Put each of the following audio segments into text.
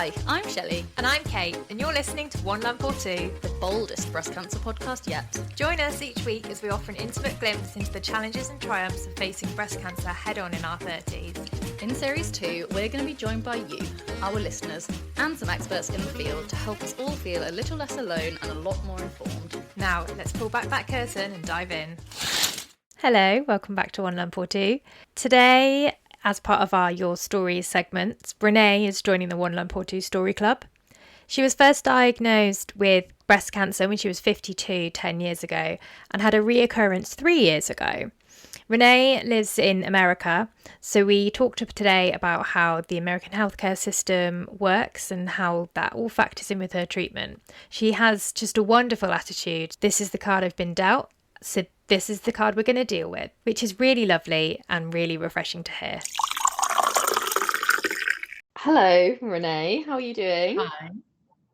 Hi, I'm Shelley. And I'm Kate, and you're listening to One Lump or Two, The boldest breast cancer podcast yet. Join us each week as we offer an intimate glimpse into the challenges and triumphs of facing breast cancer head-on in our 30s. In Series 2, we're going to be joined by you, our listeners, and some experts in the field to help us all feel a little less alone and a lot more informed. Now, let's pull back that curtain and dive in. Hello, welcome back to One Lump or Two. Today, as part of our Your Stories segment, Renne is joining the One Lump or Two Story Club. She was first diagnosed with breast cancer when she was 52 10 years ago and had a reoccurrence 3 years ago. Renne lives in America, so we talked today about how the American healthcare system works and how that all factors in with her treatment. She has just a wonderful attitude. This is the card I've been dealt, so this is the card we're going to deal with, which is really lovely and really refreshing to hear. Hello, Renne. How are you doing? Hi.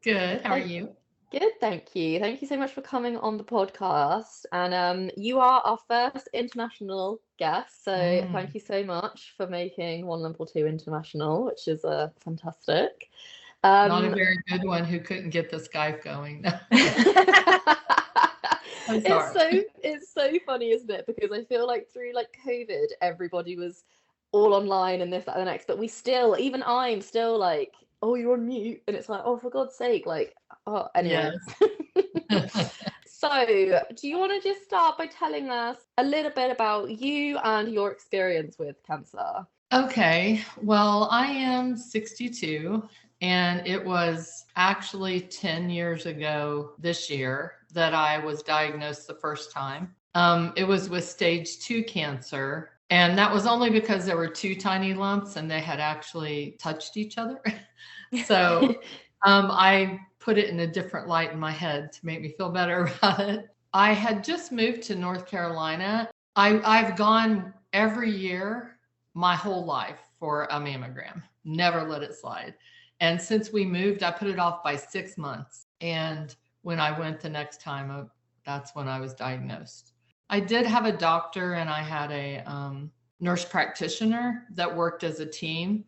Good. How are you? Good, thank you. Thank you so much for coming on the podcast. And you are our first international guest, so thank you so much for making One Lump or Two international, which is fantastic. Not a very good one who couldn't get the Skype going. It's so funny, isn't it? Because I feel like through COVID, everybody was all online and this, that, and the next, but even I'm still like, oh, you're on mute, and it's like, oh, for God's sake, anyway. Yes. So, do you want to just start by telling us a little bit about you and your experience with cancer? Okay. Well, I am 62, and it was actually 10 years ago this year that I was diagnosed the first time. It was with stage 2 cancer. And that was only because there were 2 tiny lumps and they had actually touched each other. So I put it in a different light in my head to make me feel better about it. I had just moved to North Carolina. I've gone every year my whole life for a mammogram, never let it slide. And since we moved, I put it off by 6 months. And when I went the next time, that's when I was diagnosed. I did have a doctor and I had a nurse practitioner that worked as a team.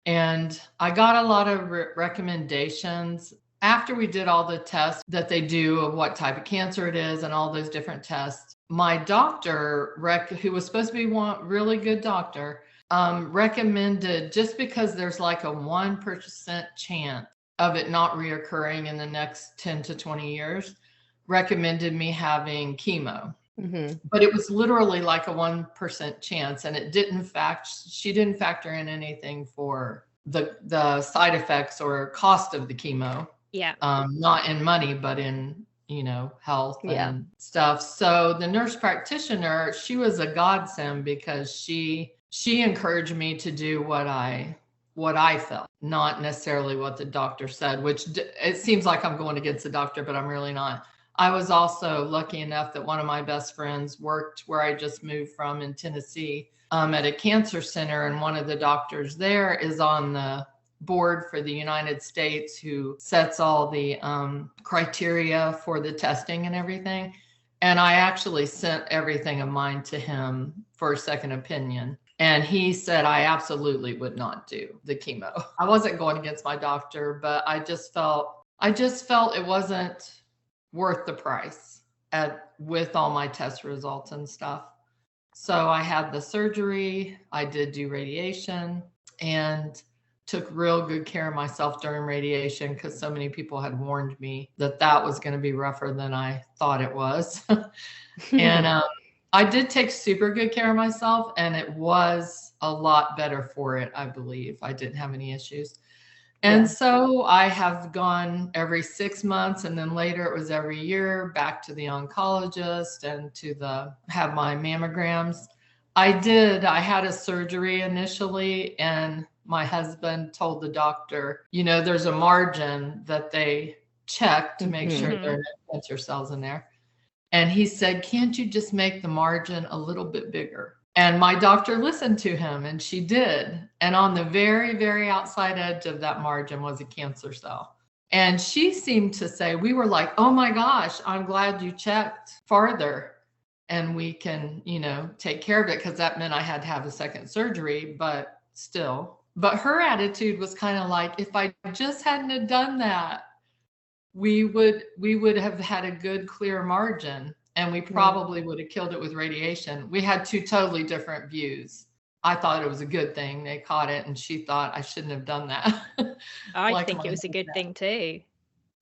And I got a lot of recommendations after we did all the tests that they do of what type of cancer it is and all those different tests. My doctor, who was supposed to be one really good doctor, recommended, just because there's like a 1% chance of it not reoccurring in the next 10 to 20 years, recommended me having chemo. Mm-hmm. But it was literally like a 1% chance, and she didn't factor in anything for the side effects or cost of the chemo. Yeah. Not in money, but in, health and stuff. So the nurse practitioner, she was a godsend because she encouraged me to do what I felt, not necessarily what the doctor said, which it seems like I'm going against the doctor, but I'm really not. I was also lucky enough that one of my best friends worked where I just moved from in Tennessee at a cancer center. And one of the doctors there is on the board for the United States who sets all the criteria for the testing and everything. And I actually sent everything of mine to him for a second opinion. And he said, I absolutely would not do the chemo. I wasn't going against my doctor, but I just felt it wasn't worth the price with all my test results and stuff. So I had the surgery, I did do radiation, and took real good care of myself during radiation because so many people had warned me that was going to be rougher than I thought it was. And I did take super good care of myself, and it was a lot better for it, I believe. I didn't have any issues. And so I have gone every 6 months, and then later it was every year back to the oncologist and have my mammograms. I had a surgery initially, and my husband told the doctor, there's a margin that they check to make sure there are no cancer cells in there. And he said, can't you just make the margin a little bit bigger? And my doctor listened to him, and she did. And on the very, very outside edge of that margin was a cancer cell. And she seemed to say, we were like, oh my gosh, I'm glad you checked farther and we can, take care of it. Because that meant I had to have a second surgery, but still. But her attitude was kind of like, if I just hadn't have done that, we would have had a good clear margin, and we probably would have killed it with radiation. We had two totally different views. I thought it was a good thing they caught it, and she thought I shouldn't have done that. I Like think it was a good thing too.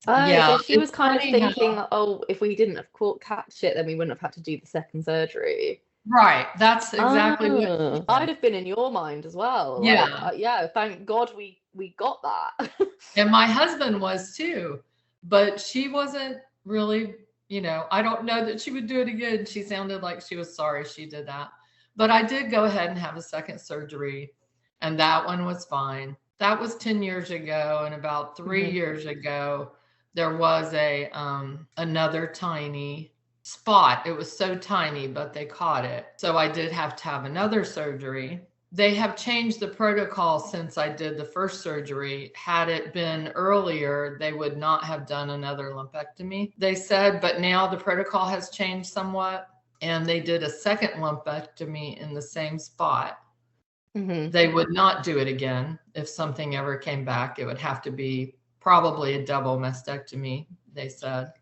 Oh, Yeah, so she was it's kind of funny how- thinking, oh, if we didn't have catch it, then we wouldn't have had to do the second surgery. Right. That's exactly what. Oh, I'd have been in your mind as well. Yeah. Like, yeah, thank God we got that. And my husband was too, but she wasn't really, I don't know that she would do it again. She sounded like she was sorry she did that. But I did go ahead and have a second surgery, and that one was fine. That was 10 years ago, and about 3 years ago, there was another tiny spot. It was so tiny, but they caught it. So I did have to have another surgery. They have changed the protocol since I did the first surgery. Had it been earlier, they would not have done another lumpectomy, they said, but now the protocol has changed somewhat, and they did a second lumpectomy in the same spot. They would not do it again. If something ever came back, it would have to be probably a double mastectomy, they said.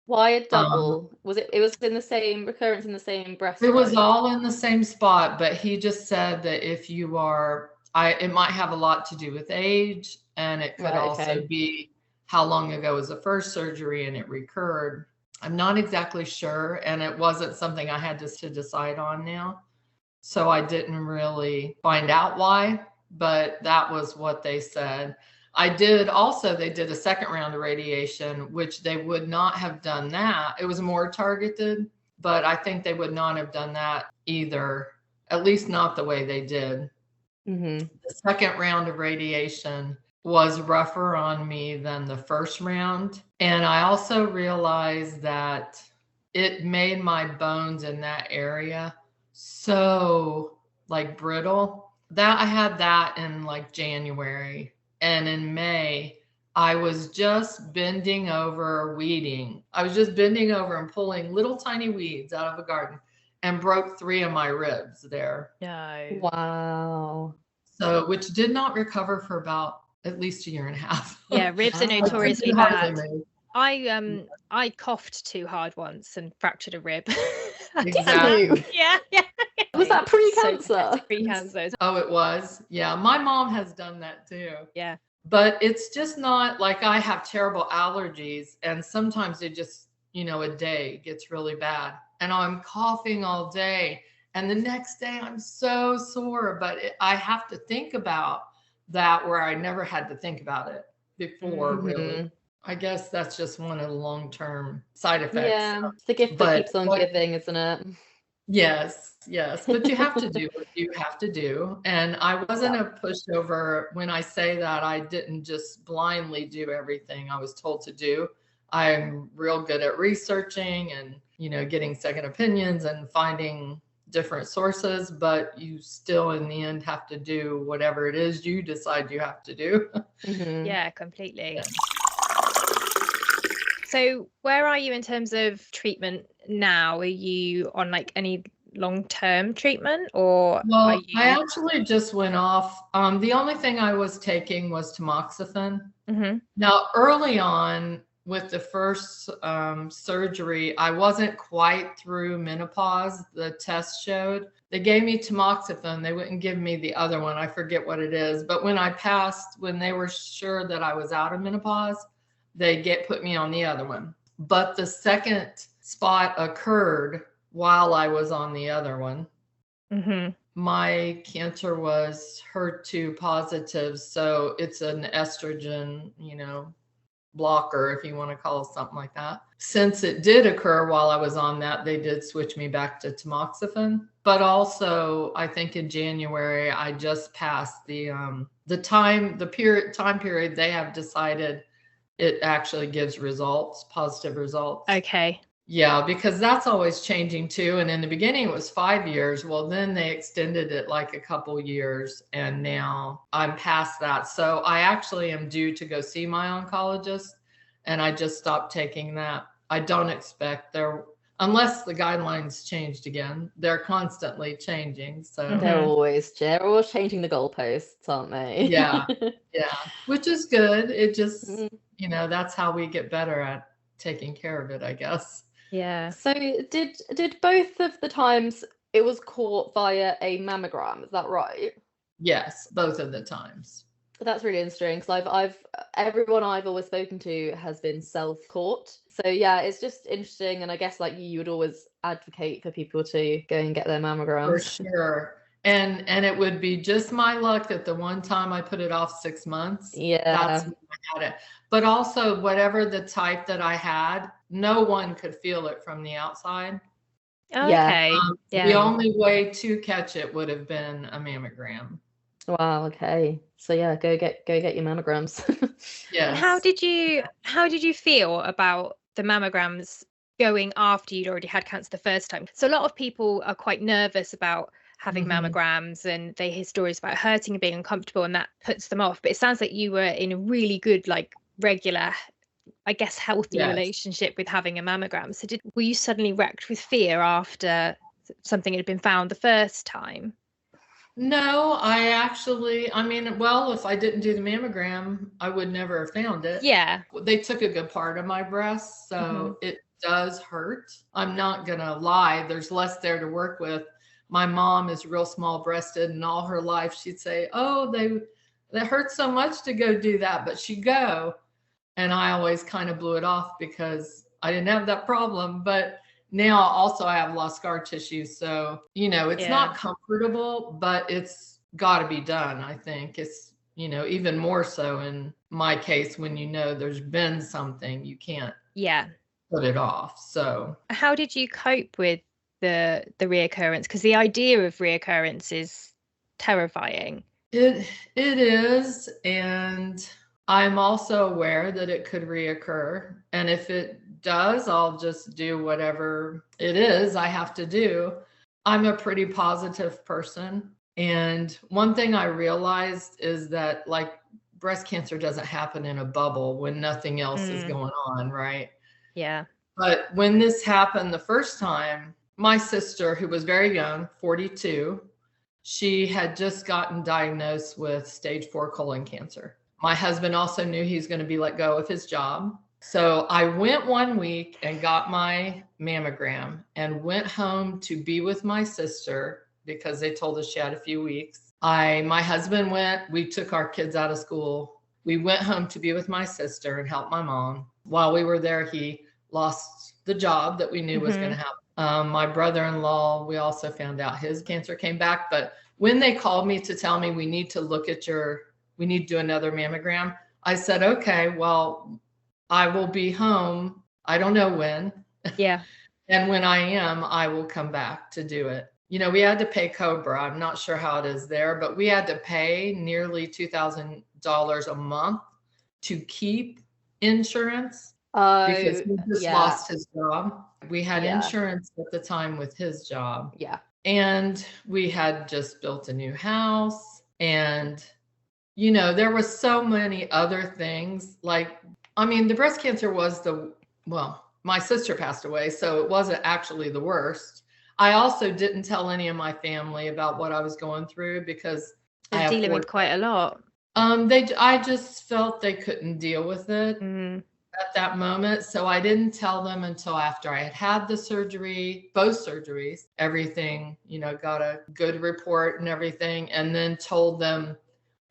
Why a double? It was in the same recurrence in the same breast? It was all in the same spot, but he just said that if you are, it might have a lot to do with age, and it could also be how long ago was the first surgery and it recurred. I'm not exactly sure, and it wasn't something I had to decide on now. So I didn't really find out why, but that was what they said. They did a second round of radiation, which they would not have done that. It was more targeted, but I think they would not have done that either, at least not the way they did. The second round of radiation was rougher on me than the first round. And I also realized that it made my bones in that area so like brittle. That I had that in like January. And in May, I was just bending over weeding. I was just bending over and pulling little tiny weeds out of a garden, and broke 3 of my ribs there. No. Wow. So, which did not recover for about at least a year and a half. Yeah, ribs are notoriously bad. I coughed too hard once and fractured a rib. Exactly. Yeah. Was that pre-cancer? Pre-cancer. Oh, it was. Yeah, my mom has done that too. Yeah. But it's just not like I have terrible allergies, and sometimes it just, a day gets really bad, and I'm coughing all day, and the next day I'm so sore. But I have to think about that where I never had to think about it before, really. I guess that's just one of the long-term side effects. Yeah, it's the gift that keeps on giving, isn't it? Yes, but you have to do what you have to do. And I wasn't a pushover. When I say that, I didn't just blindly do everything I was told to do. I'm real good at researching and, getting second opinions and finding different sources, but you still in the end have to do whatever it is you decide you have to do. Yeah, completely. Yeah. So where are you in terms of treatment now? Are you on like any long-term treatment, or I actually just went off. The only thing I was taking was tamoxifen. Now, early on with the first surgery, I wasn't quite through menopause. The test showed. They gave me tamoxifen. They wouldn't give me the other one. I forget what it is. But when they were sure that I was out of menopause, they put me on the other one. But the second spot occurred while I was on the other one. My cancer was HER2 positive, so it's an estrogen, blocker, if you want to call it something like that. Since it did occur while I was on that, they did switch me back to tamoxifen. But also, I think in January, I just passed the time period they have decided it actually gives positive results. Okay. Yeah, because that's always changing too. And in the beginning, it was 5 years. Well, then they extended it like a couple years, and now I'm past that. So I actually am due to go see my oncologist, and I just stopped taking that. I don't expect unless the guidelines changed again. They're constantly changing. So they're always changing the goalposts, aren't they? yeah, which is good. It just, that's how we get better at taking care of it, I guess. Yeah. So did both of the times it was caught via a mammogram? Is that right? Yes, both of the times. That's really interesting because I've everyone I've always spoken to has been self-caught. So yeah, it's just interesting, and I guess like you would always advocate for people to go and get their mammograms. For sure. And it would be just my luck that the one time I put it off 6 months. Yeah. That's when I had it. But also whatever the type that I had, no one could feel it from the outside. Oh, okay. The only way to catch it would have been a mammogram. Wow. Okay. So yeah, go get your mammograms. Yeah. And how did you feel about the mammograms going after you'd already had cancer the first time? So a lot of people are quite nervous about having mammograms, and they hear stories about hurting and being uncomfortable, and that puts them off. But it sounds like you were in a really good, like, regular, I guess, healthy relationship with having a mammogram. So were you suddenly wrecked with fear after something had been found the first time? No, if I didn't do the mammogram, I would never have found it. Yeah. They took a good part of my breast, so it does hurt. I'm not gonna lie, there's less there to work with. My mom is real small breasted, and all her life she'd say, oh, that hurts so much to go do that, but she'd go. And I always kind of blew it off because I didn't have that problem. But now also I have lost scar tissue. So, it's not comfortable, but it's got to be done. I think it's, even more so in my case, when there's been something, you can't put it off. So how did you cope with the reoccurrence? Because the idea of reoccurrence is terrifying. It is. And I'm also aware that it could reoccur. And if it does, I'll just do whatever it is I have to do. I'm a pretty positive person. And one thing I realized is that, like, breast cancer doesn't happen in a bubble when nothing else is going on, right? Yeah. But when this happened the first time, my sister, who was very young, 42, she had just gotten diagnosed with stage 4 colon cancer. My husband also knew he was going to be let go of his job. So I went 1 week and got my mammogram and went home to be with my sister because they told us she had a few weeks. My husband went, we took our kids out of school. We went home to be with my sister and help my mom. While we were there, he lost the job that we knew was going to happen. My brother-in-law, we also found out his cancer came back. But when they called me to tell me we need to do another mammogram, I said, okay, well, I will be home. I don't know when. Yeah. And when I am, I will come back to do it. We had to pay Cobra. I'm not sure how it is there, but we had to pay nearly $2,000 a month to keep insurance because he just lost his job. We had insurance at the time with his job. Yeah. And we had just built a new house, and there was so many other things. The breast cancer was my sister passed away, so it wasn't actually the worst. I also didn't tell any of my family about what I was going through because I'm dealing with quite a lot. I just felt they couldn't deal with it at that moment. So I didn't tell them until after I had the surgery, both surgeries, everything, got a good report and everything, and then told them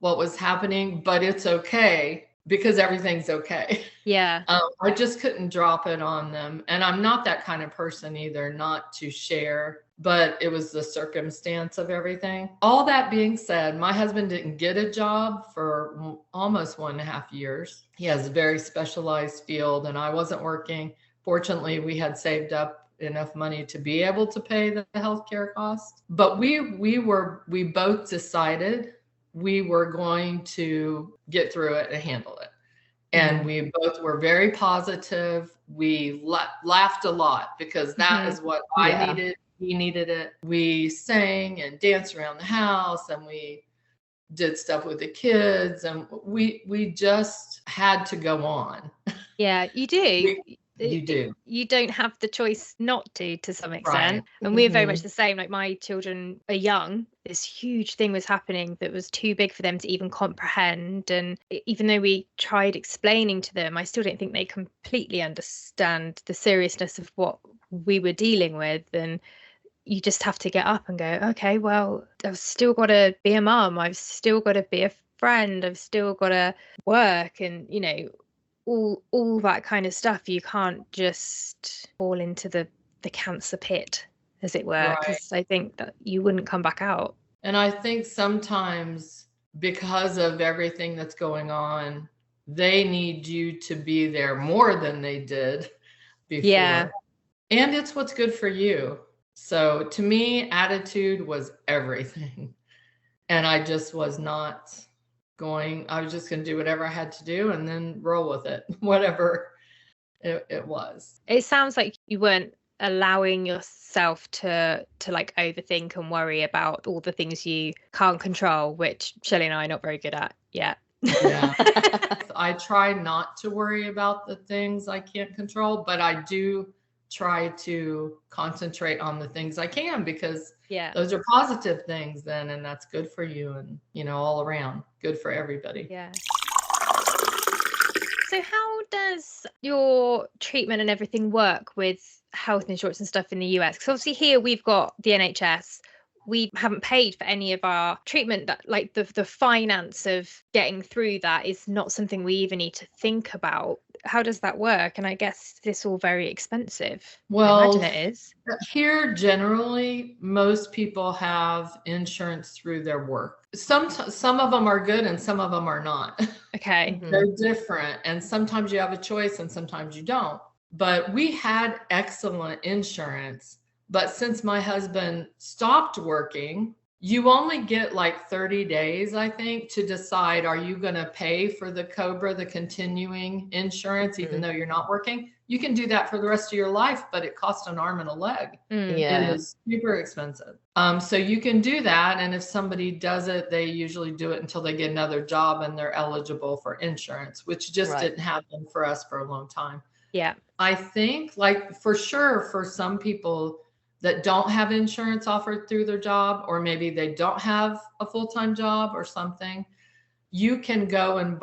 what was happening, but it's okay because everything's okay. Yeah. I just couldn't drop it on them. And I'm not that kind of person either, not to share, but it was the circumstance of everything. All that being said, my husband didn't get a job for almost 1.5 years. He has a very specialized field, and I wasn't working. Fortunately, we had saved up enough money to be able to pay the healthcare costs. But we both decided we were going to get through it and handle it. And we both were very positive. We laughed a lot because that is what I needed. He needed it. We sang and danced around the house, and we did stuff with the kids, and we just had to go on. Yeah, you do. You do. You don't have the choice not to some extent. Right. And we're very much the same. Like, my children are young. This huge thing was happening that was too big for them to even comprehend. And even though we tried explaining to them, I still don't think they completely understand the seriousness of what we were dealing with. And you just have to get up and go, okay, well, I've still got to be a mum. I've still got to be a friend. I've still got to work, and, you know, all that kind of stuff. You can't just fall into the cancer pit, as it were, because I think that you wouldn't come back out. And I think sometimes, because of everything that's going on, they need you to be there more than they did before. Yeah. And it's what's good for you. So to me, attitude was everything. And I just was not I was just going to do whatever I had to do and then roll with it, whatever it was. It sounds like you weren't allowing yourself to like overthink and worry about all the things you can't control, which Shelley and I are not very good at yet. Yeah. I try not to worry about the things I can't control, but I do try to concentrate on the things I can, because those are positive things then, and that's good for you, and, you know, all around good for everybody. Yeah. So how does your treatment and everything work with health insurance and stuff in the US? Because obviously here we've got the NHS. We haven't paid for any of our treatment. That, like, the finance of getting through that is not something we even need to think about. How does that work? And I guess it's all very expensive. Well, I imagine it is. Here, generally, most people have insurance through their work. Some of them are good and some of them are not. Okay. They're different. And sometimes you have a choice and sometimes you don't. But we had excellent insurance. But since my husband stopped working, you only get like 30 days, I think, to decide, are you going to pay for the COBRA, the continuing insurance, even though you're not working? You can do that for the rest of your life, but it costs an arm and a leg. Yeah. It is super expensive. So you can do that. And if somebody does it, they usually do it until they get another job and they're eligible for insurance, which just didn't happen for us for a long time. Yeah. I think, like, for sure, for some people that don't have insurance offered through their job, or maybe they don't have a full-time job or something, you can go and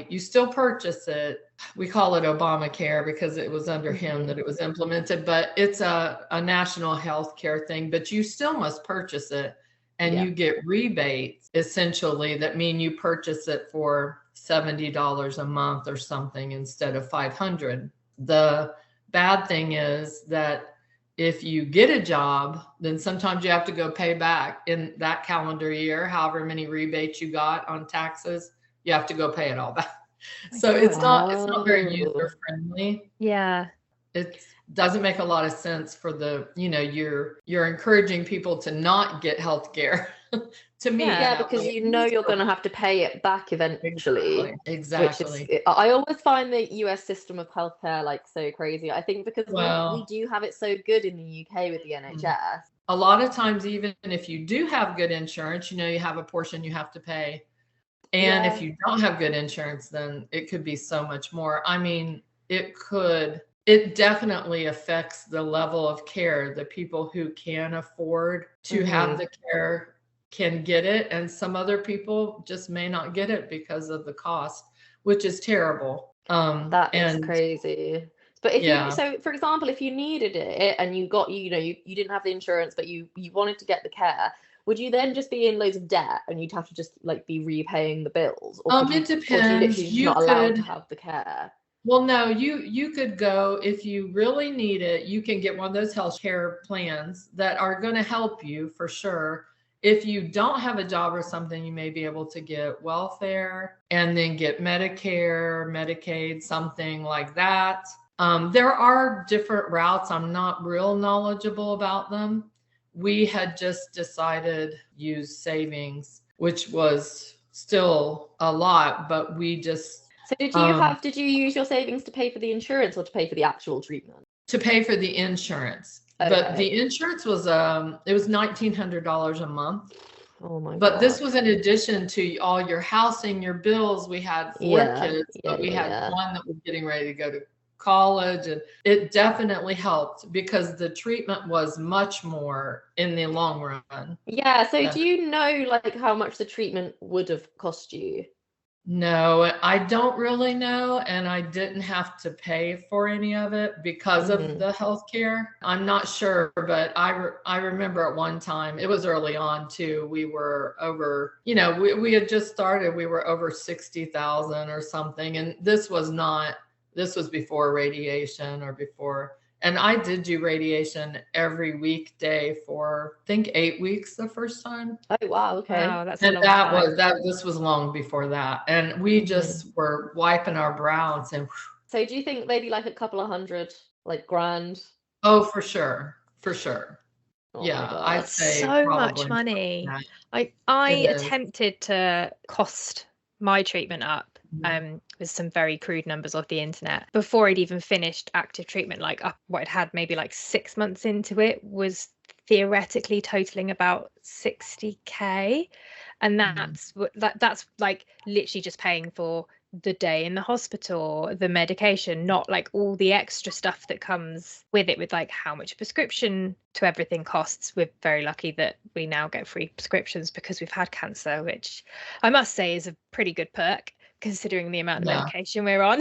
you still purchase it. We call it Obamacare because it was under him that it was implemented, but it's a national health care thing, but you still must purchase it, and you get rebates, essentially, that mean you purchase it for $70 a month or something instead of $500. The bad thing is that if you get a job, then sometimes you have to go pay back in that calendar year, however many rebates you got on taxes, you have to go pay it all back. So it's not very user friendly. Yeah. It doesn't make a lot of sense for you're encouraging people to not get health care. To me, because you know you're going to have to pay it back eventually. Exactly. I always find the US system of healthcare like so crazy. I think because we do have it so good in the UK with the NHS. A lot of times, even if you do have good insurance, you have a portion you have to pay. And if you don't have good insurance, then it could be so much more. I mean, it definitely affects the level of care. The people who can afford to have the care can get it, and some other people just may not get it because of the cost, which is terrible. That is crazy. But if for example, if you needed it and you got, you didn't have the insurance, but you wanted to get the care, would you then just be in loads of debt and you'd have to just like be repaying the bills? Or it depends. You're not allowed to have the care. Well, no, you could go, if you really need it, you can get one of those health care plans that are going to help you for sure. If you don't have a job or something, you may be able to get welfare and then get Medicare, Medicaid, something like that. There are different routes. I'm not real knowledgeable about them. We had just decided use savings, which was still a lot, but we just... So did you use your savings to pay for the insurance or to pay for the actual treatment? To pay for the insurance. Okay. But the insurance was it was $1,900 a month. Oh my God. But this was in addition to all your housing, your bills. We had 4 kids, but we had one that was getting ready to go to college, and it definitely helped because the treatment was much more in the long run. Yeah. So do you know like how much the treatment would have cost you? No, I don't really know, and I didn't have to pay for any of it because of the healthcare. I'm not sure, but I remember at one time, it was early on too, we were over, we had just started, we were over 60,000 or something, and this was before radiation or before. And I did do radiation every weekday for, I think, 8 weeks the first time. Oh, wow. Okay. Wow, that's And a long time. this was long before that. And we just were wiping our brow and saying, whew. So do you think maybe like a couple of hundred, like grand? Oh, for sure. For sure. Oh Yeah, my God. I'd That's say so much probably money. that. I It is. attempted to cost my treatment up with some very crude numbers off the internet before I'd even finished active treatment. Like what I'd had maybe like 6 months into it was theoretically totaling about 60k, and that's like literally just paying for the day in the hospital, the medication, not like all the extra stuff that comes with it, with like how much a prescription to everything costs. We're very lucky that we now get free prescriptions because we've had cancer, which I must say is a pretty good perk considering the amount of medication we're on.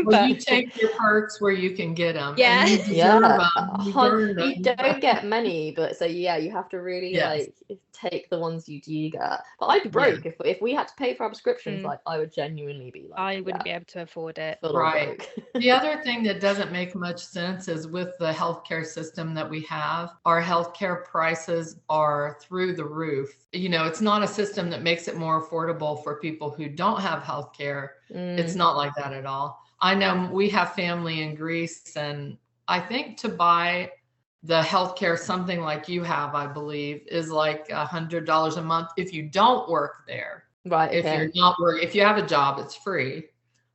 Well, you take your perks where you can get them. Yeah. And you deserve them. You don't get many, but so yeah, you have to really like take the ones you do get. But I'd be broke if we had to pay for our prescriptions. Like I would genuinely be like, I wouldn't be able to afford it. Right. The other thing that doesn't make much sense is with the healthcare system that we have, our healthcare prices are through the roof. It's not a system that makes it more affordable for people who don't have healthcare. It's not like that at all. I know we have family in Greece, and I think to buy the healthcare, something like you have, I believe, is like $100 a month if you don't work there. Right. If you're not working, if you have a job, it's free.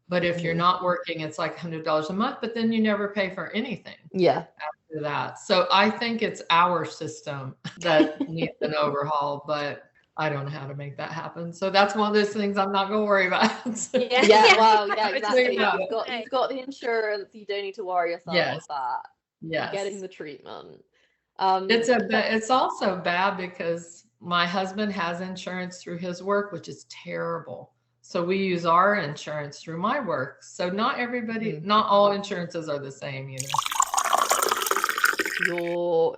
But if you're not working, it's like $100 a month, but then you never pay for anything. Yeah. After that. So I think it's our system that needs an overhaul, but I don't know how to make that happen. So that's one of those things I'm not going to worry about. Well, yeah, exactly. You've got the insurance. You don't need to worry yourself about that. Yes. Getting the treatment. It's also bad because my husband has insurance through his work, which is terrible. So we use our insurance through my work. So not everybody, not all insurances are the same,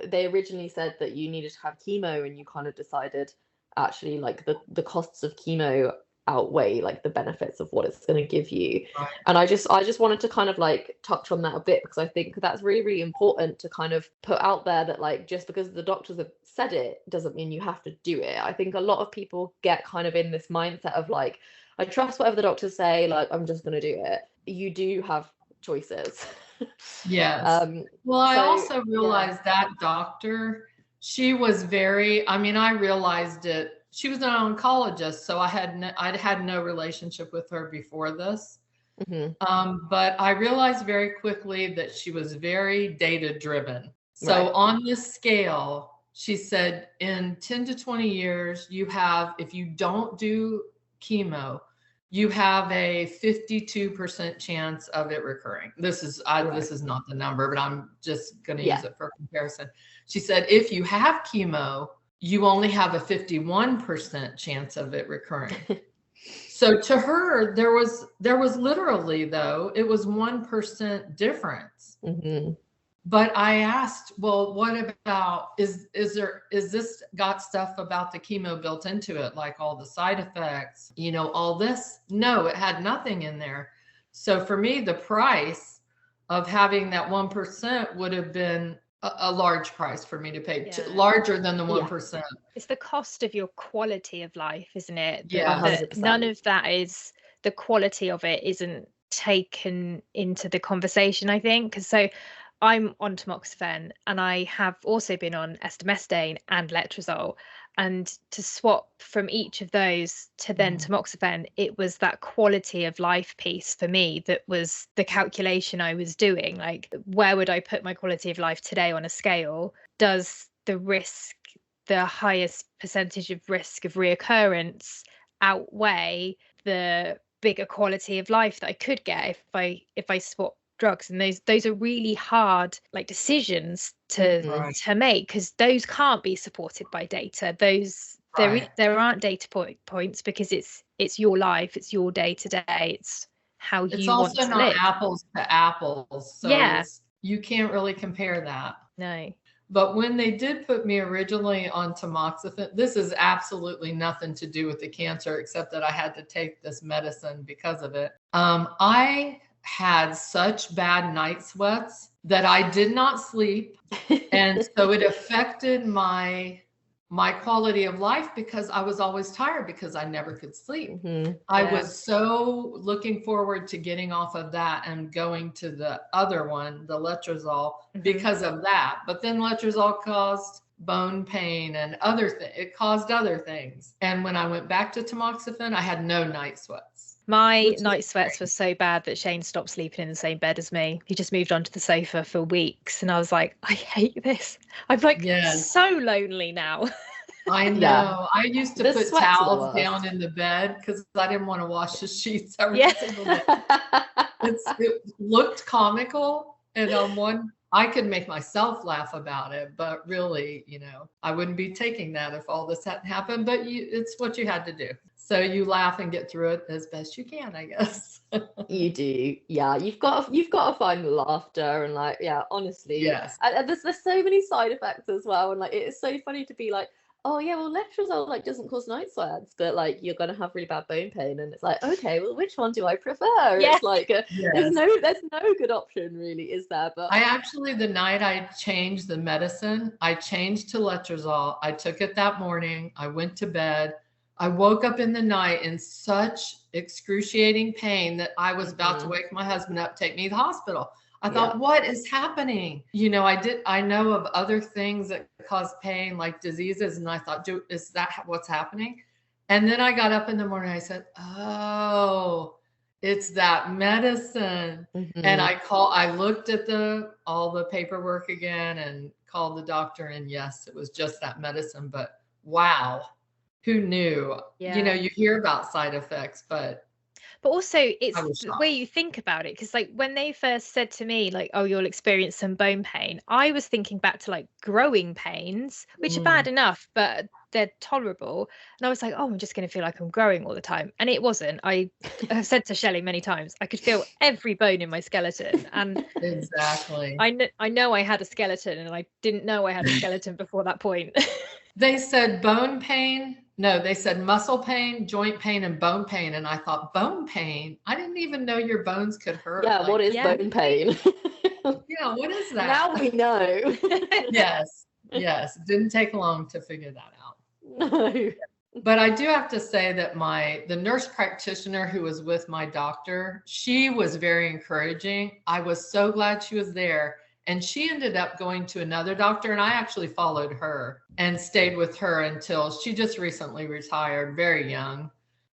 They originally said that you needed to have chemo, and you kind of decided actually like the costs of chemo outweigh like the benefits of what it's going to give you. Right. And I just wanted to kind of like touch on that a bit, because I think that's really, really important to kind of put out there, that like just because the doctors have said it doesn't mean you have to do it. I think a lot of people get kind of in this mindset of like, I trust whatever the doctors say, like I'm just going to do it. You do have choices. Yes. Well, I also realized that doctor, she was I realized it. She was an oncologist, so I'd had no relationship with her before this. But I realized very quickly that she was very data driven. So on this scale, she said in 10 to 20 years, if you don't do chemo, you have a 52% chance of it recurring. This is not the number, but I'm just going to use it for comparison. She said, if you have chemo, you only have a 51% chance of it recurring. So to her, there was literally, though, it was 1% difference. But I asked, well, what about, is this got stuff about the chemo built into it, like all the side effects, all this? No, it had nothing in there. So for me, the price of having that 1% would have been a large price for me to pay, larger than the 1%. It's the cost of your quality of life, isn't it? That none of that is, the quality of it isn't taken into the conversation, I think. Because so I'm on tamoxifen, and I have also been on estomestane and letrozole, and to swap from each of those to then tamoxifen, it was that quality of life piece for me that was the calculation I was doing. Like, where would I put my quality of life today on a scale? Does the highest percentage of risk of reoccurrence outweigh the bigger quality of life that I could get if I swap drugs, and those are really hard like decisions to make, because those can't be supported by data. There aren't data points, because it's your life, it's your day to day, it's how you want to live. It's also not apples to apples, so you can't really compare that. No. But when they did put me originally on tamoxifen, this is absolutely nothing to do with the cancer, except that I had to take this medicine because of it. I had such bad night sweats that I did not sleep. And so it affected my quality of life, because I was always tired because I never could sleep. I was so looking forward to getting off of that and going to the other one, the letrozole, because of that. But then letrozole caused bone pain and it caused other things. And when I went back to tamoxifen, I had no night sweats. My night sweats were so bad that Shane stopped sleeping in the same bed as me. He just moved onto the sofa for weeks, and I was like, I hate this. I'm like so lonely now. I know. I used to put towels down in the bed because I didn't want to wash the sheets every single day. It looked comical, and I could make myself laugh about it, but really, I wouldn't be taking that if all this hadn't happened. But it's what you had to do. So you laugh and get through it as best you can, I guess. You do. Yeah. You've got to find laughter, and honestly. Yes. And there's so many side effects as well. And it's so funny to be like, oh yeah, well, letrozole doesn't cause night sweats, but you're gonna have really bad bone pain, and it's like, okay, well, which one do I prefer? It's like there's no good option really, is there? But I actually, the night I changed the medicine, I changed to letrozole. I took it that morning. I went to bed. I woke up in the night in such excruciating pain that I was about to wake my husband up, take me to the hospital. I thought, what is happening? I know of other things that cause pain, like diseases. And I thought, is that what's happening? And then I got up in the morning, I said, oh, it's that medicine. And I looked at all the paperwork again and called the doctor, and yes, it was just that medicine. But wow, who knew? You hear about side effects, but also it's the way you think about it, because when they first said to me oh, you'll experience some bone pain, I was thinking back to growing pains, which are bad enough, but they're tolerable. And I was like, oh, I'm just going to feel like I'm growing all the time. And it wasn't. I have said to Shelley many times, I could feel every bone in my skeleton. And exactly, I know I had a skeleton, and I didn't know I had a skeleton before that point. They said bone pain. No, they said muscle pain, joint pain, and bone pain. And I thought, bone pain? I didn't even know your bones could hurt. Yeah, what is bone pain? Yeah, what is that? Now we know. Yes. It didn't take long to figure that out. No. But I do have to say that the nurse practitioner who was with my doctor, she was very encouraging. I was so glad she was there. And she ended up going to another doctor, and I actually followed her and stayed with her until she just recently retired, very young,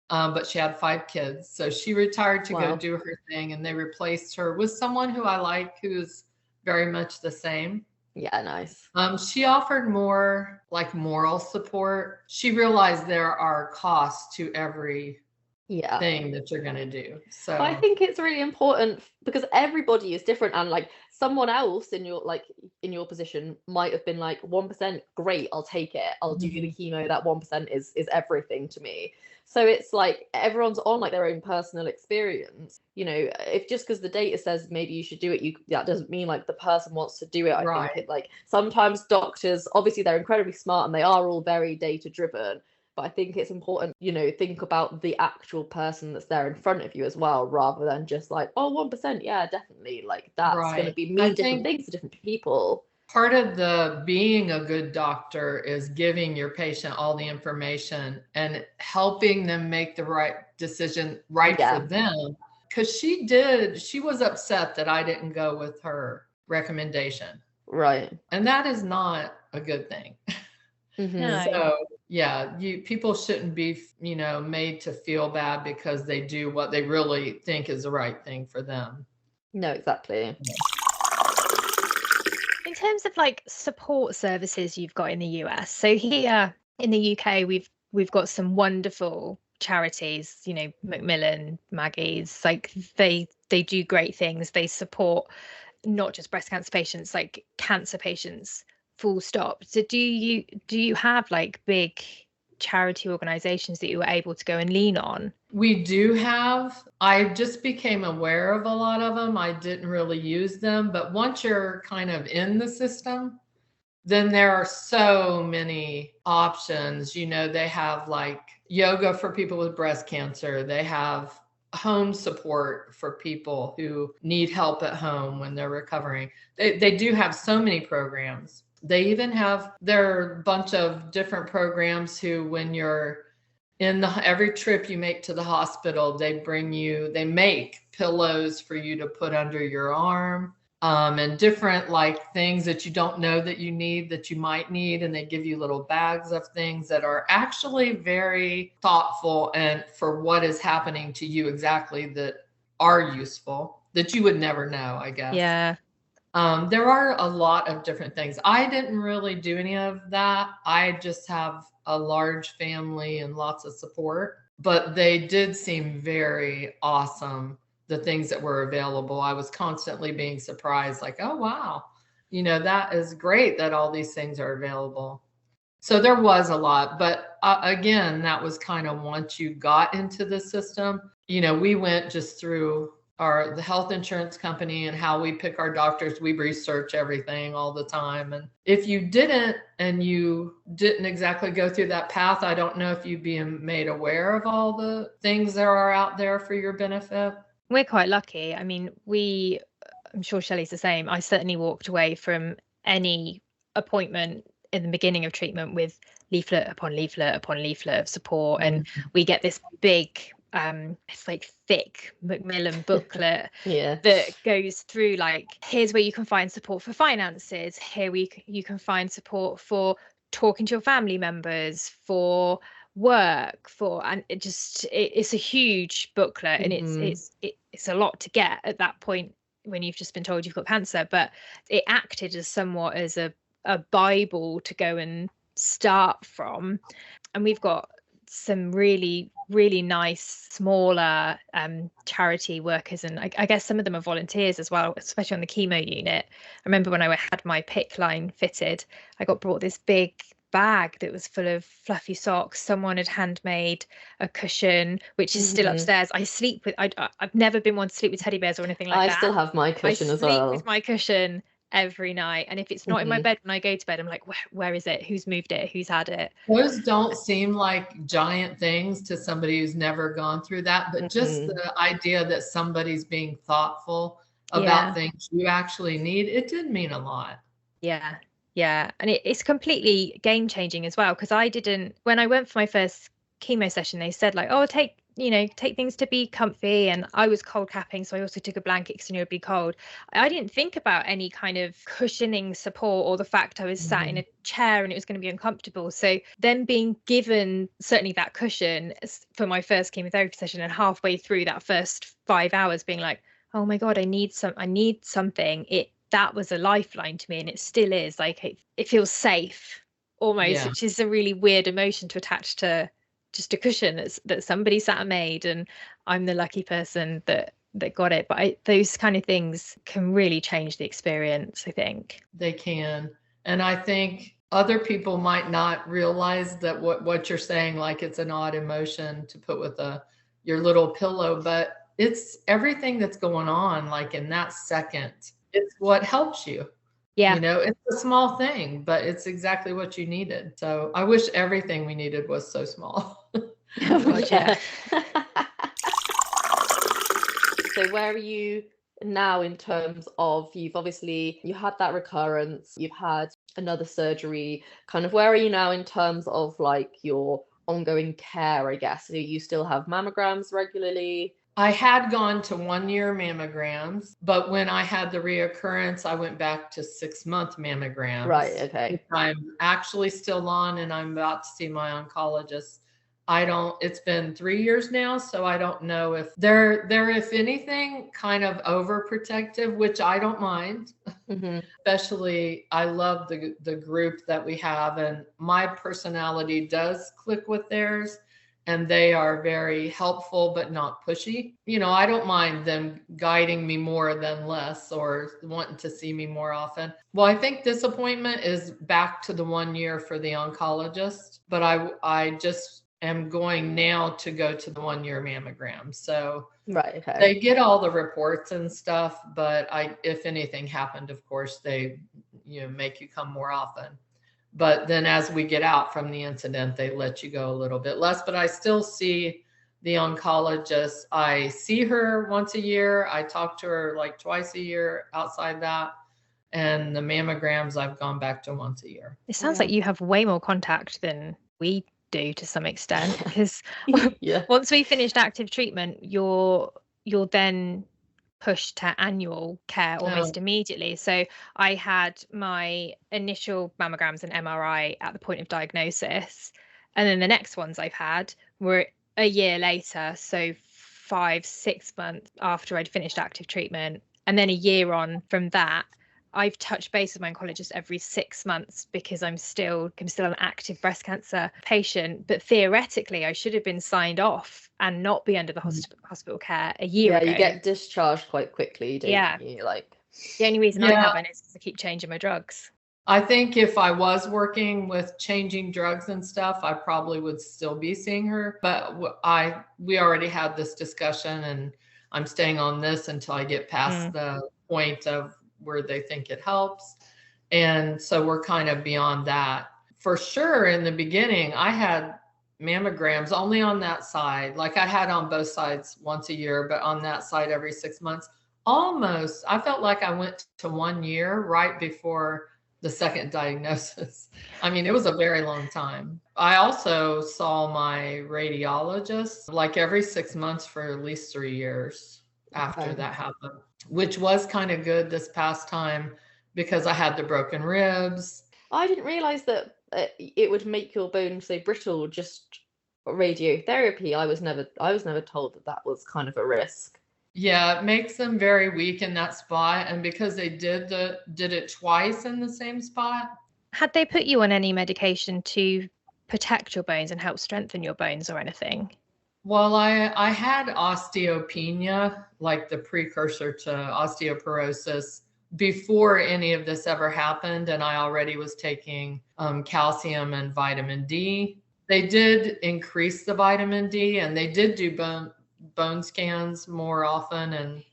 but she had 5 kids. So she retired to go do her thing, and they replaced her with someone who I like, who's very much the same. Yeah, nice. She offered more moral support. She realized there are costs to every thing that you're going to do. So I think it's really important, because everybody is different, and someone else in your position might have been 1%, great, I'll take it, I'll do the chemo, that 1% is everything to me. So it's everyone's on their own personal experience. If just because the data says maybe you should do it, that doesn't mean the person wants to do it. I think it sometimes doctors, obviously they're incredibly smart and they are all very data driven, but I think it's important, think about the actual person that's there in front of you as well, rather than just 1%, yeah, definitely, that's going to mean different things to different people. Part of the being a good doctor is giving your patient all the information and helping them make the right decision for them. Because she was upset that I didn't go with her recommendation. Right. And that is not a good thing. No. So yeah, people shouldn't be, made to feel bad because they do what they really think is the right thing for them. No, exactly. In terms of support services you've got in the US, so here in the UK we've got some wonderful charities, you know, Macmillan, Maggie's, like they do great things. They support not just breast cancer patients, like cancer patients, full stop. So do you have like big charity organizations that you were able to go and lean on? We do have. I just became aware of a lot of them. I didn't really use them, but once you're kind of in the system, then there are so many options. You know, they have like yoga for people with breast cancer. They have home support for people who need help at home when they're recovering. They do have so many programs. They even have their bunch of different programs who, when you're in every trip you make to the hospital, they make pillows for you to put under your arm, and different like things that you don't know that you need, that you might need. And they give you little bags of things that are actually very thoughtful and for what is happening to you exactly, that are useful, that you would never know, I guess. Yeah. There are a lot of different things. I didn't really do any of that. I just have a large family and lots of support, but they did seem very awesome, the things that were available. I was constantly being surprised, like, oh, wow, you know, that is great that all these things are available. So there was a lot, but again, that was kind of once you got into the system. You know, we went just through the health insurance company and how we pick our doctors. We research everything all the time. And if you didn't, and you didn't exactly go through that path, I don't know if you'd be made aware of all the things that are out there for your benefit. We're quite lucky. I mean, I'm sure Shelley's the same. I certainly walked away from any appointment in the beginning of treatment with leaflet upon leaflet upon leaflet of support. And we get this big, it's like thick Macmillan booklet that goes through like, here's where you can find support for finances. Here you can find support for talking to your family members, for work, and it's a huge booklet. And it's a lot to get at that point when you've just been told you've got cancer, but it acted as somewhat as a Bible to go and start from. And we've got some really, really nice smaller charity workers, and I guess some of them are volunteers as well, especially on the chemo unit. I remember when I had my PICC line fitted, I got brought this big bag that was full of fluffy socks. Someone had handmade a cushion, which is still upstairs. I sleep with, I've never been one to sleep with teddy bears or anything like that. I still have my cushion as well. I sleep with my cushion every night, and if it's not in my bed when I go to bed, I'm like, where is it? Who's moved it? Who's had it? Those don't seem like giant things to somebody who's never gone through that, but just the idea that somebody's being thoughtful about things you actually need, it did mean a lot. Yeah, and it's completely game changing as well, because when I went for my first chemo session, they said like, oh, take things to be comfy, and I was cold capping, so I also took a blanket because I knew it'd be cold. I didn't think about any kind of cushioning support, or the fact I was sat in a chair and it was going to be uncomfortable. So then being given certainly that cushion for my first chemotherapy session, and halfway through that first 5 hours being like, oh my god, I need something, that was a lifeline to me, and it still is. Like it feels safe almost, which is a really weird emotion to attach to just a cushion that somebody sat and made, and I'm the lucky person that got it. But those kind of things can really change the experience, I think. They can. And I think other people might not realize that what you're saying, like it's an odd emotion to put with your little pillow, but it's everything that's going on, like in that second. It's what helps you. Yeah. You know, it's a small thing, but it's exactly what you needed. So I wish everything we needed was so small. Yeah. So where are you now in terms of, you had that recurrence, you've had another surgery, kind of where are you now in terms of like your ongoing care, I guess? Do you still have mammograms regularly? I had gone to 1-year mammograms, but when I had the reoccurrence, I went back to 6-month mammograms. Right, okay. I'm actually still on, and I'm about to see my oncologist. It's been 3 years now, so I don't know if they're if anything, kind of overprotective, which I don't mind. Especially, I love the group that we have, and my personality does click with theirs. and they are very helpful but not pushy. I don't mind them guiding me more than less or wanting to see me more often. Well, I think this appointment is back to the 1 year for the oncologist, but I just am going now to go to the 1 year mammogram. So right, okay. They get all the reports and stuff, but if anything happened, of course, they make you come more often. But then as we get out from the incident, they let you go a little bit less. But I still see the oncologist. I see her once a year. I talk to her like twice a year outside that. And the mammograms, I've gone back to once a year. It sounds like you have way more contact than we do to some extent, because once we finished active treatment, you're then pushed to annual care almost immediately. So I had my initial mammograms and MRI at the point of diagnosis, and then the next ones I've had were a year later, so 5-6 months after I'd finished active treatment, and then a year on from that. I've touched base with my oncologist every 6 months because I'm still an active breast cancer patient. But theoretically, I should have been signed off and not be under the hospital care a year ago. Yeah, you get discharged quite quickly, don't you? Like, the only reason I haven't is because I keep changing my drugs. I think if I was working with changing drugs and stuff, I probably would still be seeing her. But we already had this discussion, and I'm staying on this until I get past the point of where they think it helps. And so we're kind of beyond that. For sure, in the beginning, I had mammograms only on that side. Like I had on both sides once a year, but on that side every 6 months. Almost, I felt like I went to 1 year right before the second diagnosis. I mean, it was a very long time. I also saw my radiologist like every 6 months for at least 3 years after that happened, which was kind of good this past time because I had the broken ribs. I didn't realize that it would make your bones so brittle, just radiotherapy. I was never told that was kind of a risk. Yeah, it makes them very weak in that spot. And because they did it twice in the same spot. Had they put you on any medication to protect your bones and help strengthen your bones or anything? Well, I had osteopenia, like the precursor to osteoporosis, before any of this ever happened. And I already was taking calcium and vitamin D. They did increase the vitamin D, and they did do bone scans more often. And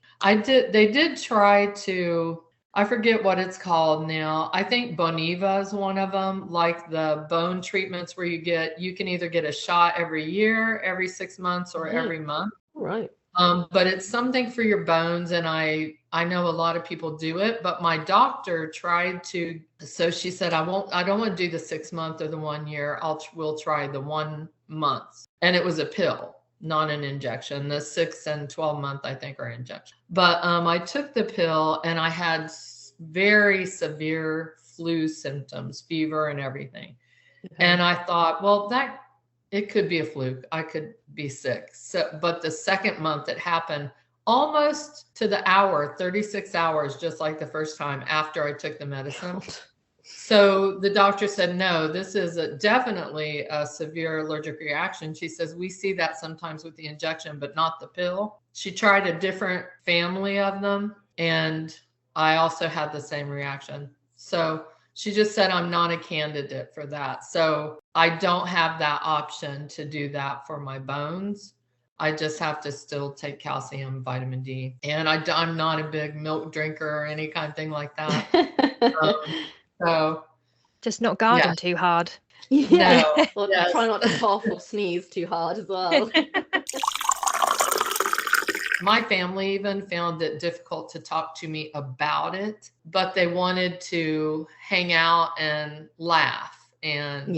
they did try to, I forget what it's called now. I think Boniva is one of them, like the bone treatments where you can either get a shot every year, every 6 months, or every month. Right. But it's something for your bones. And I know a lot of people do it, but my doctor tried to, so she said, I don't want to do the 6 month or the 1 year. We'll try the 1 month. And it was a pill, not an injection. The 6 and 12 month, I think, are injection. But I took the pill and I had very severe flu symptoms, fever and everything. And I thought, well, it could be a fluke. I could be sick. So, but the second month it happened almost to the hour, 36 hours, just like the first time after I took the medicine. So the doctor said, no, this is definitely a severe allergic reaction. She says, we see that sometimes with the injection, but not the pill. She tried a different family of them, and I also had the same reaction. So she just said, I'm not a candidate for that. So I don't have that option to do that for my bones. I just have to still take calcium, vitamin D. And I'm not a big milk drinker or any kind of thing like that. So just not garden too hard. Yeah. No. Well, try not to cough or sneeze too hard as well. My family even found it difficult to talk to me about it, but they wanted to hang out and laugh. And,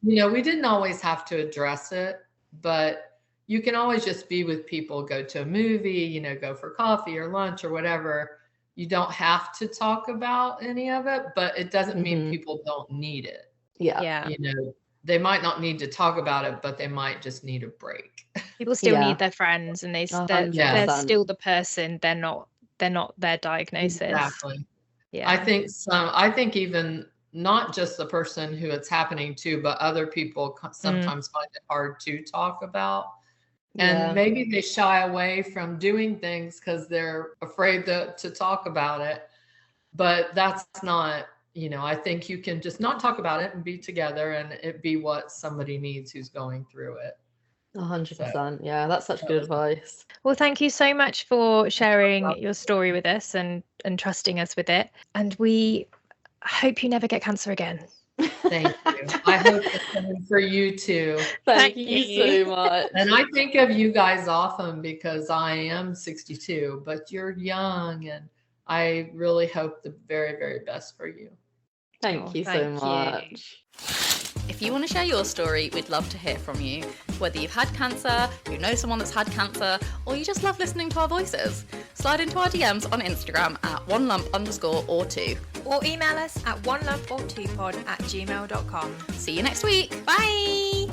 we didn't always have to address it, but you can always just be with people, go to a movie, go for coffee or lunch or whatever. You don't have to talk about any of it, but it doesn't mean people don't need it. Yeah. They might not need to talk about it, but they might just need a break. People still need their friends, and they're still the person. They're not their diagnosis. Exactly. Yeah. I think even not just the person who it's happening to, but other people sometimes find it hard to talk about. And maybe they shy away from doing things because they're afraid to talk about it. But that's not, I think you can just not talk about it and be together and it be what somebody needs who's going through it. 100%. Yeah, that's such good advice. Well, thank you so much for sharing your story with us and trusting us with it. And we hope you never get cancer again. Thank you. I hope it's coming for you too. Thank you so much. And I think of you guys often because I am 62, but you're young, and I really hope the very, very best for you. Thank you so much. If you want to share your story, we'd love to hear from you. Whether you've had cancer, you know someone that's had cancer, or you just love listening to our voices, slide into our DMs on Instagram at onelump_or2. Or email us at onelumportwopod@gmail.com. See you next week. Bye!